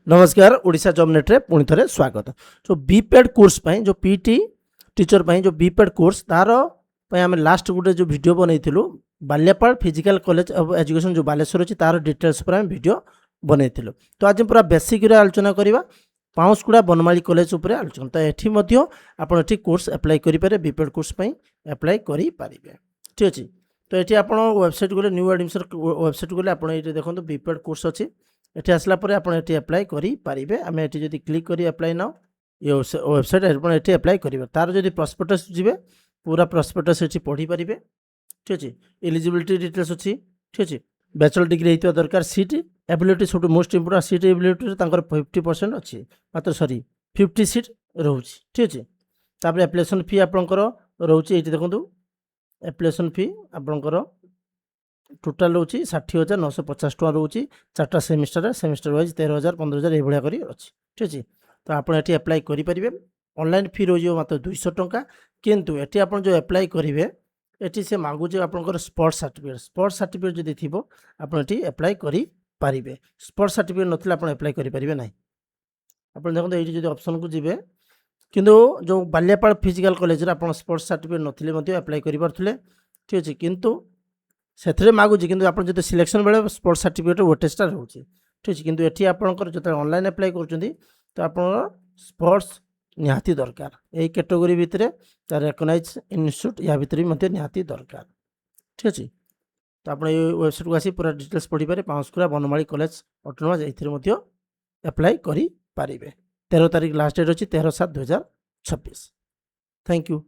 नमस्कार Odisha job net रे पुणी थे स्वागत। जो बीपेड कोर्स पाई जो पीटी टीचर पाई जो बीपेड कोर्स तार आम लास्ट गोटे जो वीडियो बनईलु Balyapal physical college of education जो बालेश्वर अच्छी तार डिटेल्स पर आम वीडियो बनईलु। तो आज पूरा बेसिक आलोचना करवा पाउसकुड़ा बनमाली कॉलेज उपर आलोचना। तो ये आपड़ ये कोर्स एप्लाई करेंगे बीपेड कोर्स एप्लाई करेंगे। ठीक अच्छे। तो ये आप वेबसाइट गले न्यू एडमिशन वेबसाइट गले आप देखो बीपेड कोर्स अच्छी ये आसला आप एप्लाई करेंगे। आम ये जब क्लिक कर एप्लाई नाउ ये वेबसाइट ये एप्लाई करेंगे। तार जो प्रस्पेक्टस जी पूरा प्रस्पेक्टस ये पढ़ी पारे। ठीक अच्छे। एलिजिबिलिटी डिटेल्स अच्छी। ठीक अच्छे। बैचलर डिग्री होता दरकार सीट एबिलिटी सब मोस्ट इंपोर्टेंट सीट एबिलिटी 50% अच्छी मात्र सॉरी 50 सीट रोचे। ठीक अच्छे। तापर एप्लिकेशन फी आपंकर रोचे ये देखो एप्लिकेशन फी आपंकर टोटाल रोचे 60,950 टका रोचे 4टा सेमिस्टर वाइज 13,000 15,000 ये भाया कर अच्छी। ठीक अच्छे। तो आप एप्लाई करेंगे। ऑनलाइन फी रोज मात्र 200 टका किंतु ये आप जो एप्लाई करेंगे ये से मागुच आपंकर स्पोर्ट्स सर्टिफिकेट जदि थी आप एप्लाई करेंगे। स्पोर्ट्स सर्टिफिकेट नथिले आप एप्लाई करेंगे ना। आप देखो ये जो ऑप्शन को जी किंतु जो बाल्यापाल फिजिकल कॉलेज आप स्पोर्ट्स सर्टिफिकेट नथिले एप्लाई करें। ठीक अच्छे। किंतु से मागुच कि आप जो सिलेक्शन बेले स्पोर्ट्स सर्टिफिकेट वेटेजटा रोचे। ठीक अच्छे। किंतु ये आपंकर जो ऑनलाइन एप्लाई कर तो आप स्पोर्ट्स निहाती दरकार यही कैटेगोरी भितर रेकग्नाइज इंस्टीट्यूट या भितर भी निहाती दरकार। ठीक अच्छे। तो आप वेबसाइट को आसी पूरा डिटेल्स पढ़ी पारे। पाउसकुड़ा बनमाली कॉलेज ऑटोनोमस ये एप्लाई करेंगे। 13 तारीख लास्ट डेट अच्छी 13/7/2026। Thank you.